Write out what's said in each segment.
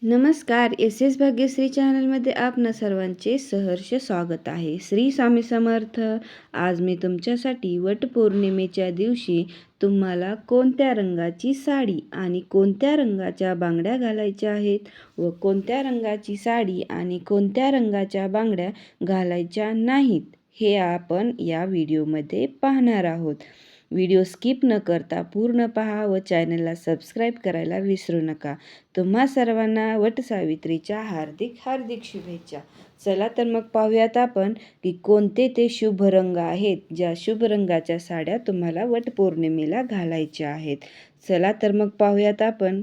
नमस्कार. S S Bhagyashree चॅनलमध्ये आपणा सर्वांचे सहर्ष स्वागत आहे. श्री स्वामी समर्थ. आज मी तुमच्यासाठी वटपौर्णिमेच्या दिवशी तुम्हाला कोणत्या रंगाची साडी आणि कोणत्या रंगाच्या बांगड्या घालायच्या आहेत व कोणत्या रंगाची साडी आणि कोणत्या रंगाच्या बांगड्या घालायच्या नाहीत हे आपण या व्हिडिओमध्ये पाहणार आहोत. व्हिडिओ स्किप न करता पूर्ण पहा व चॅनलला सबस्क्राईब करायला विसरू नका. तुम्हा सर्वांना वटसावित्रीच्या हार्दिक हार्दिक शुभेच्छा. चला तर मग पाहूयात आपण की कोणते ते शुभ रंग आहेत, ज्या शुभ रंगाच्या साड्या तुम्हाला वटपौर्णिमेला घालायच्या आहेत. चला तर मग पाहूयात आपण.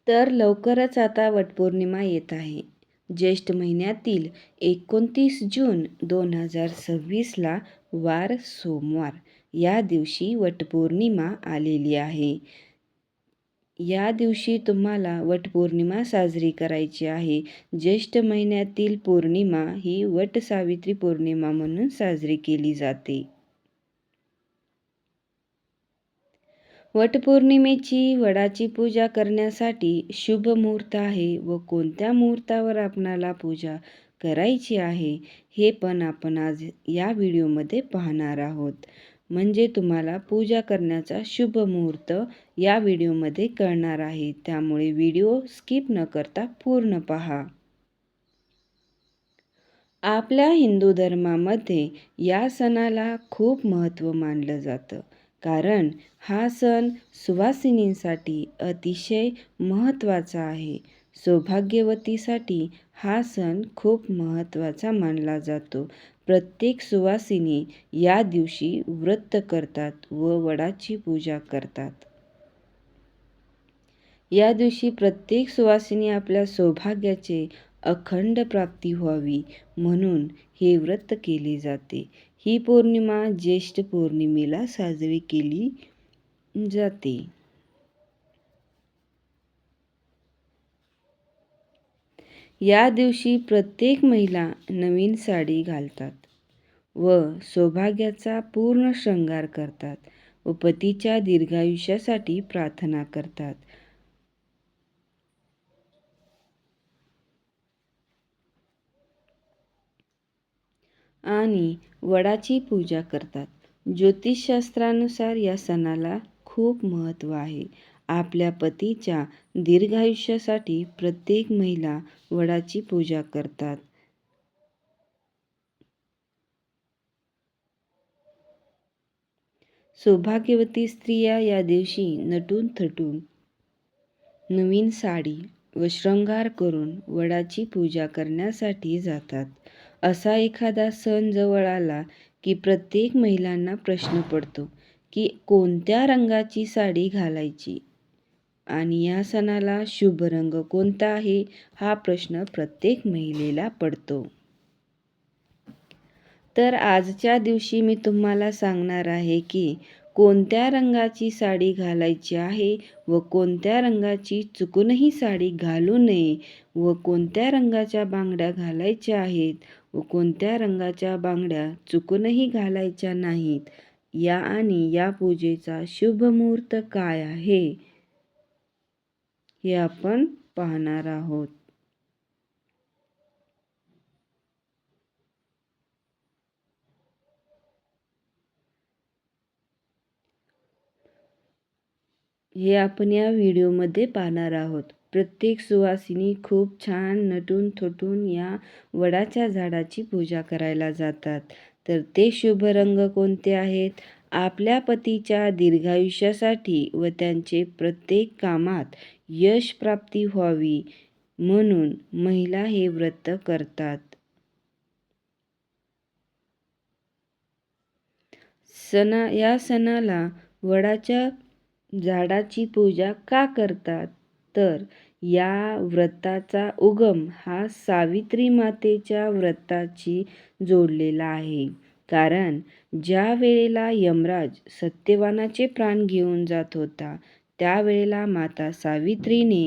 तर लवकरच आता वटपौर्णिमा येत आहे. ज्येष्ठ महिन्यातील 29 जून 2026ला वार सोमवार या दिवशी वटपौर्णिमा आलेली आहे. या दिवशी तुम्हाला वटपौर्णिमा साजरी करायची आहे. ज्येष्ठ महिन्यातील पौर्णिमा ही वटसावित्री पौर्णिमा म्हणून साजरी केली जाते. वटपौर्णिमेची वडाची पूजा करण्यासाठी शुभ मुहूर्त आहे व कोणत्या मुहूर्तावर आपणाला पूजा करायची आहे हे पण आपण आज या व्हिडिओमध्ये पाहणार आहोत. म्हणजे तुम्हाला पूजा करण्याचा शुभ मुहूर्त या व्हिडिओमध्ये कळणार आहे. त्यामुळे व्हिडिओ स्किप न करता पूर्ण पहा. आपल्या हिंदू धर्मामध्ये या सणाला खूप महत्त्व मानलं जातं. कारण हा सण सुवासिनींसाठी अतिशय महत्त्वाचा आहे. सौभाग्यवतीसाठी हा सण खूप महत्त्वाचा मानला जातो. प्रत्येक सुवासिनी या दिवशी व्रत करतात व वडाची पूजा करतात. या दिवशी प्रत्येक सुवासिनी आपल्या सौभाग्याचे अखंड प्राप्ती व्हावी म्हणून हे व्रत केले जाते. ही पौर्णिमा ज्येष्ठ पौर्णिमेला साजरी केली जाते. या दिवशी प्रत्येक महिला नवीन साडी घालतात व सौभाग्याचा पूर्ण शृंगार करतात व पतीच्या दीर्घायुष्यासाठी प्रार्थना करतात. आणि वडाची पूजा करतात. ज्योतिषशास्त्रानुसार या सणाला खूप महत्त्व आहे. आपल्या पतीच्या दीर्घायुष्यासाठी प्रत्येक महिला वडाची पूजा करतात. सौभाग्यवती स्त्रिया या दिवशी नटून थटून नवीन साडी व शृंगार करून वडाची पूजा करण्यासाठी जातात. असा एखादा सण जवळ आला की प्रत्येक महिलांना प्रश्न पडतो की कोणत्या रंगाची साडी घालायची आणि या सणाला शुभ रंग कोणता आहे हा प्रश्न प्रत्येक महिलेला पडतो. तर आजच्या दिवशी मी तुम्हाला सांगणार आहे की कोणत्या रंगाची साडी घालायची आहे व कोणत्या रंगाची चुकूनही साडी घालू नये व कोणत्या रंगाच्या बांगड्या घालायच्या आहेत व कोणत्या रंगाच्या बांगड्या चुकूनही घालायच्या नाहीत. या पूजेचा शुभ मुहूर्त काय आहे हे आपण पाहणार आहोत. हे आपण या व्हिडिओमध्ये पाहणार आहोत. प्रत्येक सुवासिनी खूप छान नटून थटून या वडाच्या झाडाची पूजा करायला जातात. तर ते शुभ रंग कोणते आहेत? आपल्या पतीच्या दीर्घायुष्यासाठी व त्यांचे प्रत्येक कामात यश प्राप्ती व्हावी म्हणून महिला हे व्रत करतात. या सणाला वडाच्या झाडाची पूजा का करतात? तर या व्रताचा उगम हा सावित्री मातेच्या व्रताशी जोडलेला आहे. कारण ज्या वेळेला यमराज सत्यवानाचे प्राण घेऊन जात होता त्यावेळेला माता सावित्रीने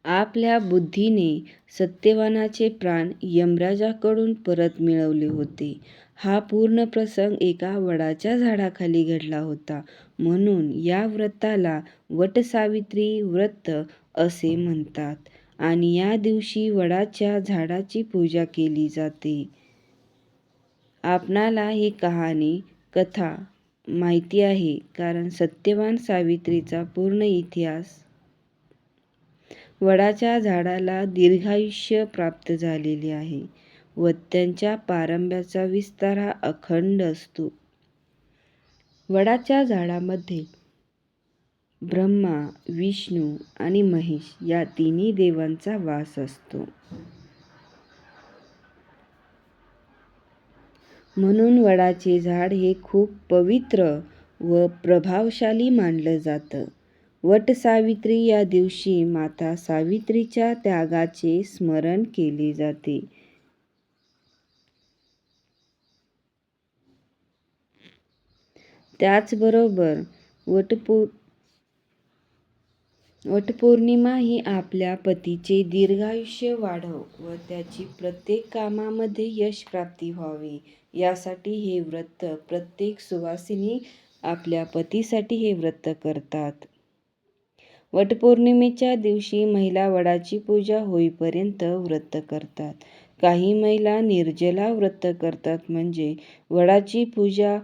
आपल्या बुद्धीने सत्यवानाचे प्राण यमराजाकडून परत मिळवले होते. हा पूर्ण प्रसंग एका वडाच्या झाडाखाली घडला होता. म्हणून या व्रताला वटसावित्री व्रत असे म्हणतात आणि या दिवशी वडाच्या झाडाची पूजा केली जाते. आपणाला ही कथा माहिती आहे, कारण सत्यवान सावित्रीचा पूर्ण इतिहास. वडाच्या झाडाला दीर्घायुष्य प्राप्त झालेले आहे व त्यांच्या पारंब्याचा विस्तार हा अखंड असतो. वडाच्या झाडामध्ये ब्रह्मा, विष्णू आणि महेश या तिन्ही देवांचा वास असतो. म्हणून वडाचे झाड हे खूप पवित्र व प्रभावशाली मानलं जातं. वटसावित्री या दिवशी माता सावित्रीच्या त्यागाचे स्मरण केले जाते. त्याचबरोबर वटपौर्णिमा ही आपल्या पतीचे दीर्घायुष्य वाढव व त्याची प्रत्येक कामामध्ये यश प्राप्ती व्हावी यासाठी हे व्रत प्रत्येक सुवासिनी आपल्या पतीसाठी हे व्रत करतात. वटपौर्णिमेच्या दिवशी महिला वडाची पूजा होईपर्यंत व्रत करतात. काही महिला निर्जला व्रत करतात, म्हणजे वडाची पूजा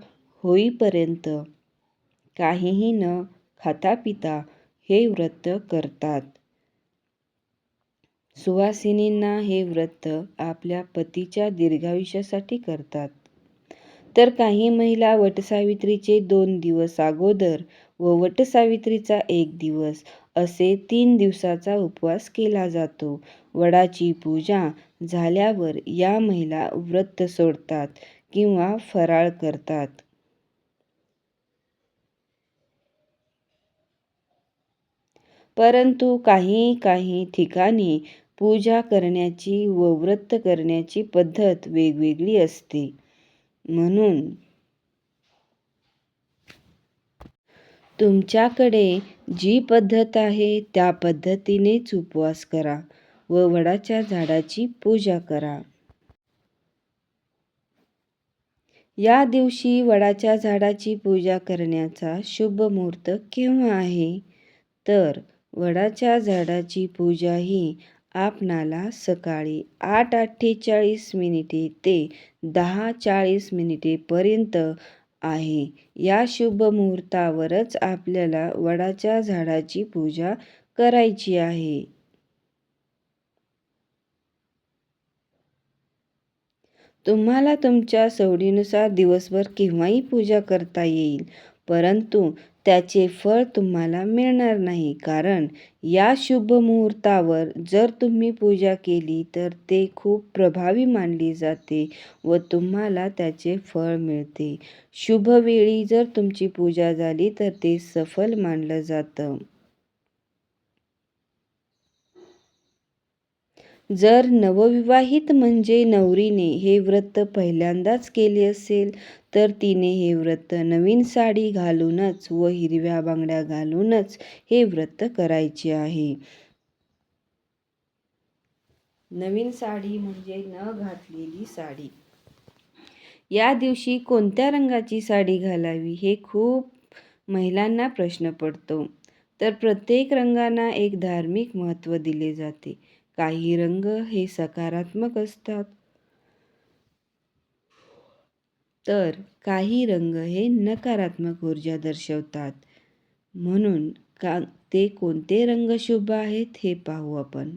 होईपर्यंत काहीही न खाता पिता हे व्रत करतात. सुवासिनींना हे व्रत आपल्या पतीच्या दीर्घायुष्यासाठी करतात. तर काही महिला वटसावित्रीचे 2 दिवस अगोदर व वटसावित्रीचा 1 दिवस असे 3 दिवसाचा उपवास केला जातो. वडाची पूजा झाल्यावर या महिला व्रत सोडतात किंवा फराळ करतात. परंतु काही ठिकाणी पूजा करण्याची व व्रत करण्याची पद्धत वेगवेगळी असते. म्हणून तुमच्याकडे जी पद्धत आहे त्या पद्धतीनेच उपवास करा व वडाच्या झाडाची पूजा करा. या दिवशी वडाच्या झाडाची पूजा करण्याचा शुभ मुहूर्त केव्हा आहे? तर वडाच्या झाडाची पूजा ही आपणाला सकाळी 8:48 ते 10:40 पर्यंत आहे. या शुभ मुहूर्तावरच आपल्याला वडाच्या झाडाची पूजा करायची आहे. तुम्हाला तुमच्या सवडीनुसार दिवसभर केव्हाही पूजा करता येईल, परंतु त्याचे फळ तुम्हाला मिळणार नाही, कारण या शुभ मुहूर्तावर जर तुम्ही पूजा केली तर ते खूप प्रभावी मानली जाते व तुम्हाला त्याचे फळ मिळते. शुभ वेळी जर तुमची पूजा झाली तर ते सफल मानलं जातं. जर नवविवाहित म्हणजे नवरीने हे व्रत पहिल्यांदाच केले असेल तर तिने हे व्रत नवीन साडी घालूनच व हिरव्या बांगड्या घालूनच हे व्रत करायचे आहे. नवीन साडी म्हणजे न घातलेली साडी. या दिवशी कोणत्या रंगाची साडी घालावी हे खूप महिलांना प्रश्न पडतो. तर प्रत्येक रंगांना एक धार्मिक महत्त्व दिले जाते. काही रंग हे सकारात्मक असतात, तर काही रंग हे नकारात्मक ऊर्जा दर्शवतात. म्हणून ते कोणते रंग शुभ आहेत हे पाहू आपण.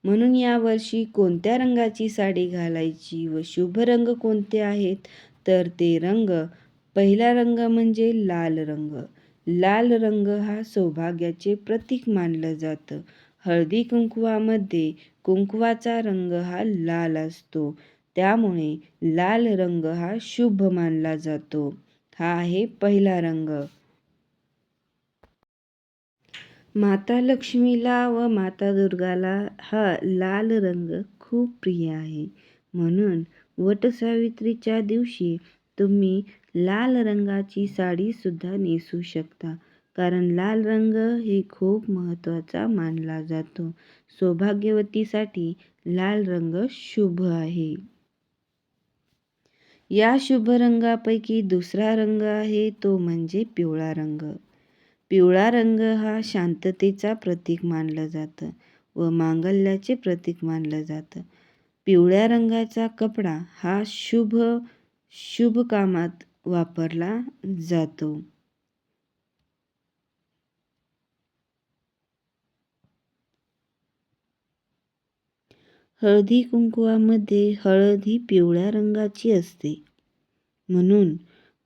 म्हणून यावर्षी कोणत्या रंगाची साडी घालायची व शुभ रंग कोणते आहेत? तर ते रंग, पहिला रंग म्हणजे लाल रंग. लाल रंग हा सौभाग्याचे प्रतीक मानलं जातं. हळदी कुंकवामध्ये कुंकवाचा रंग हा लाल असतो, त्यामुळे लाल रंग हा शुभ मानला जातो. हा आहे पहिला रंग. माता लक्ष्मीला व माता दुर्गाला हा लाल रंग खूप प्रिय आहे. म्हणून वटसावित्रीच्या दिवशी तुम्ही लाल रंगाची साडीसुद्धा नेसू शकता. कारण लाल रंग हे खूप महत्त्वाचा मानला जातो. सौभाग्यवतीसाठी लाल रंग शुभ आहे. या शुभ रंगापैकी दुसरा रंग आहे तो म्हणजे पिवळा रंग. पिवळा रंग हा शांततेचा प्रतीक मानलं जातं व मांगल्याचे प्रतीक मानलं जातं. पिवळ्या रंगाचा कपडा हा शुभ कामात वापरला जातो. हळदी कुंकवामध्ये हळद ही पिवळ्या रंगाची असते. म्हणून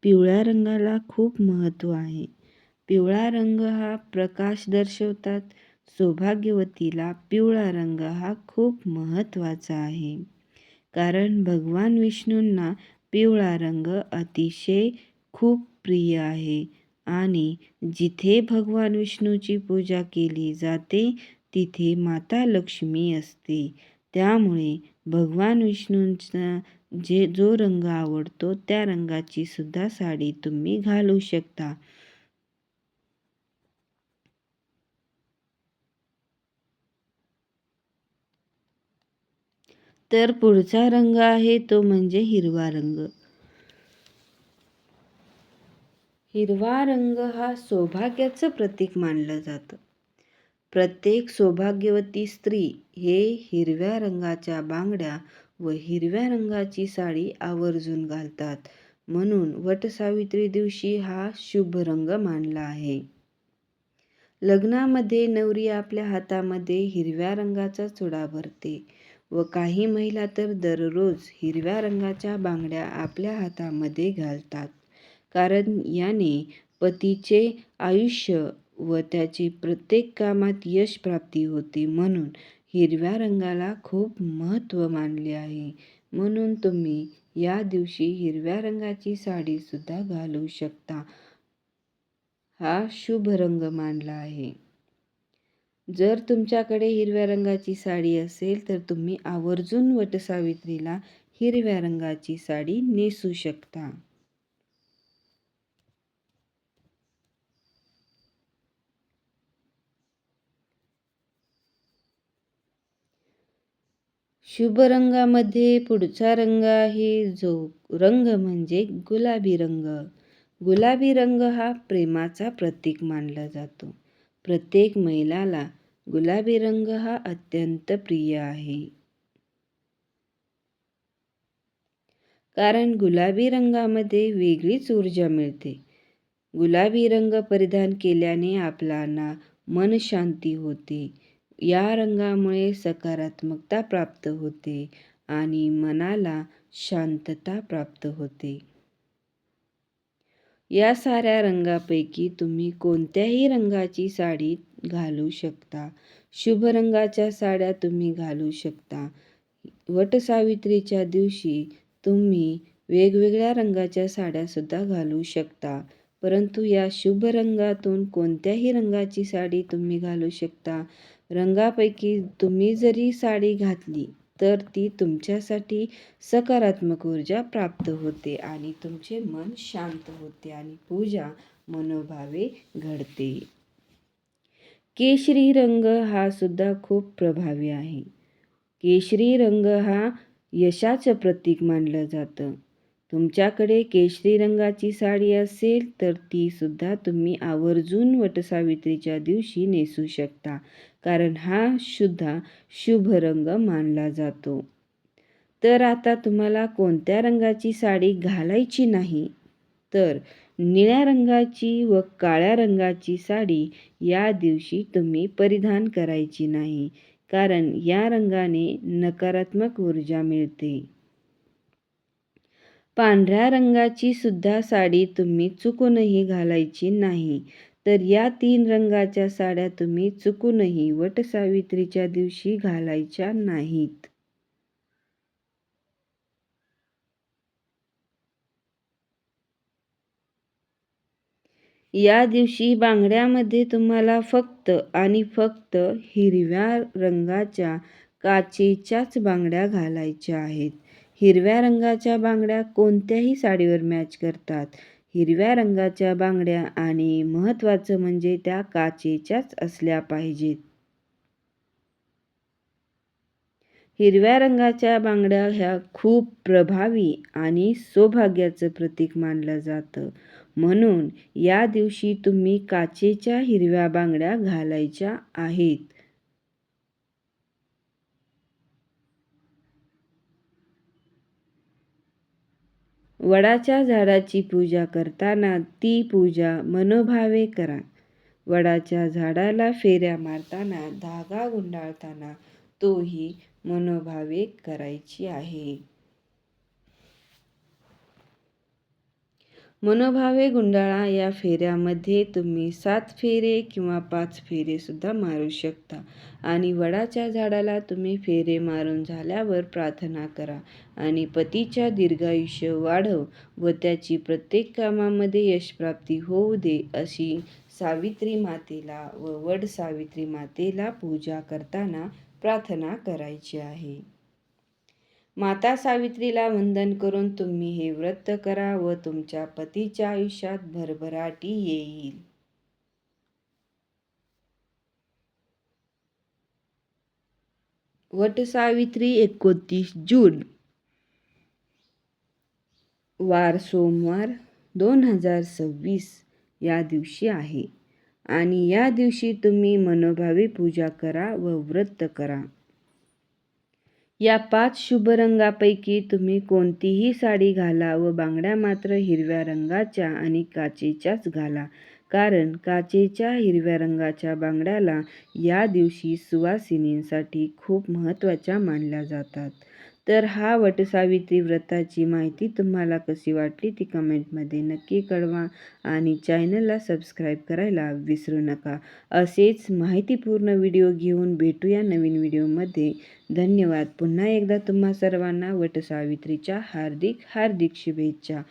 पिवळ्या रंगाला खूप महत्त्व आहे. पिवळा रंग हा प्रकाश दर्शवतात. सौभाग्यवतीला पिवळा रंग हा खूप महत्त्वाचा आहे. कारण भगवान विष्णूंना पिवळा रंग अतिशय खूप प्रिय आहे आणि जिथे भगवान विष्णूची पूजा केली जाते तिथे माता लक्ष्मी असते. त्यामुळे भगवान विष्णूंचा जो रंग आवडतो त्या रंगाची सुद्धा साडी तुम्ही घालू शकता. तर पुढचा रंग आहे तो म्हणजे हिरवा रंग. हिरवा रंग हा सौभाग्याचं प्रतीक मानलं जातं. प्रत्येक सौभाग्यवती स्त्री हे हिरव्या रंगाच्या बांगड्या व हिरव्या रंगाची साडी आवर्जून घालतात. म्हणून वटसावित्री दिवशी हा शुभ रंग मानला आहे. लग्नामध्ये नवरी आपल्या हातामध्ये हिरव्या रंगाचा चुडा भरते व काही महिला तर दररोज हिरव्या रंगाच्या बांगड्या आपल्या हातामध्ये घालतात. कारण याने पतीचे आयुष्य व त्याची प्रत्येक कामात यश प्राप्ती होते. म्हणून हिरव्या रंगाला खूप महत्त्व मानले आहे. म्हणून तुम्ही या दिवशी हिरव्या रंगाची साडीसुद्धा घालू शकता. हा शुभ रंग मानला आहे. जर तुमच्याकडे हिरव्या रंगाची साडी असेल तर तुम्ही आवर्जून वटसावित्रीला हिरव्या रंगाची साडी नेसू शकता. शुभ रंगामध्ये पुढचा रंग आहे जो रंग म्हणजे गुलाबी रंग. गुलाबी रंग हा प्रेमाचा प्रतीक मानला जातो. प्रत्येक महिलाला गुलाबी रंग हा अत्यंत प्रिय आहे. कारण गुलाबी रंगामध्ये वेगळीच ऊर्जा मिळते. गुलाबी रंग परिधान केल्याने आपल्याला मन शांती होते. या रंगामुळे सकारात्मकता प्राप्त होते आणि मनाला शांतता प्राप्त होते. या साऱ्या रंगापैकी तुम्ही कोणत्याही रंगाची साडी घालू शकता. शुभ रंगाच्या साड्या तुम्ही घालू शकता. वटसावित्रीच्या दिवशी तुम्ही वेगवेगळ्या रंगाच्या साड्यासुद्धा घालू शकता. परंतु या शुभ रंगातून कोणत्याही रंगाची साडी तुम्ही घालू शकता. रंगापैकी तुम्ही जरी साडी घातली तर ती तुमच्यासाठी सकारात्मक ऊर्जा प्राप्त होते आणि तुमचे मन शांत होते आणि पूजा मनोभावे घडते. केशरी रंग हा सुद्धा खूप प्रभावी आहे. केशरी रंग हा यशाचं प्रतीक मानलं जातं. तुमच्याकडे केशरी रंगाची साडी असेल तर ती सुद्धा तुम्ही आवर्जून वटसावित्रीच्या दिवशी नेसू शकता. कारण हा सुद्धा शुभ रंग मानला जातो. तर आता तुम्हाला कोणत्या रंगाची साडी घालायची नाही तर निळ्या रंगाची व काळ्या रंगाची साडी या दिवशी तुम्ही परिधान करायची नाही. कारण या रंगाने नकारात्मक ऊर्जा मिळते. पांढऱ्या रंगाची सुद्धा साडी तुम्ही चुकूनही घालायची नाही. तर या 3 रंगाच्या साड्या तुम्ही चुकूनही वटसावित्रीच्या दिवशी घालायच्या नाहीत. या दिवशी बांगड्यामध्ये तुम्हाला फक्त आणि फक्त हिरव्या रंगाच्या काचेच्याच बांगड्या घालायच्या आहेत. हिरव्या रंगाच्या बांगड्या कोणत्याही साडीवर मॅच करतात. हिरव्या रंगाच्या बांगड्या आणि महत्त्वाचं म्हणजे त्या काचेच्याच असल्या पाहिजेत. हिरव्या रंगाच्या बांगड्या ह्या खूप प्रभावी आणि सौभाग्याचं प्रतीक मानलं जातं. म्हणून या दिवशी तुम्ही काचेच्या हिरव्या बांगड्या घालायच्या आहेत. वडाच्या झाडाची पूजा करताना ती पूजा मनोभावे करा. वडाच्या झाडाला फेऱ्या मारताना, धागा गुंडाळताना तोही मनोभावे करायची आहे. मनोभावे गुंडाळा या फेऱ्यामध्ये तुम्ही 7 फेरे किंवा 5 फेरे सुद्धा मारू शकता आणि वडाच्या झाडाला तुम्ही फेरे मारून झाल्यावर प्रार्थना करा आणि पतीच्या दीर्घायुष्य वाढव व त्याची प्रत्येक कामामध्ये यशप्राप्ती होऊ दे अशी सावित्री मातेला व वड सावित्री मातेला पूजा करताना प्रार्थना करायची आहे. माता सावित्रीला वंदन करून तुम्ही हे व्रत करा व तुमच्या पतीच्या आयुष्यात भरभराटी येईल. वटसावित्री 29 जून, वार सोमवार 2026 या दिवशी आहे आणि या दिवशी तुम्ही मनोभावे पूजा करा व व्रत करा. या 5 शुभ रंगापैकी तुम्ही कोणतीही साडी घाला व बांगड्या मात्र हिरव्या रंगाच्या आणि काचेच्याच घाला, कारण काचेच्या हिरव्या रंगाच्या बांगड्याला या दिवशी सुवासिनींसाठी खूप महत्त्वाच्या मानल्या जातात. तर हा वटसावित्री व्रताची माहिती तुम्हाला कशी वाटली ती कमेंटमध्ये नक्की कळवा आणि चॅनलला सबस्क्राईब करायला विसरू नका. असेच माहितीपूर्ण व्हिडिओ घेऊन भेटूया नवीन व्हिडिओमध्ये. धन्यवाद. पुन्हा एकदा तुम्हा सर्वांना वटसावित्रीच्या हार्दिक हार्दिक शुभेच्छा.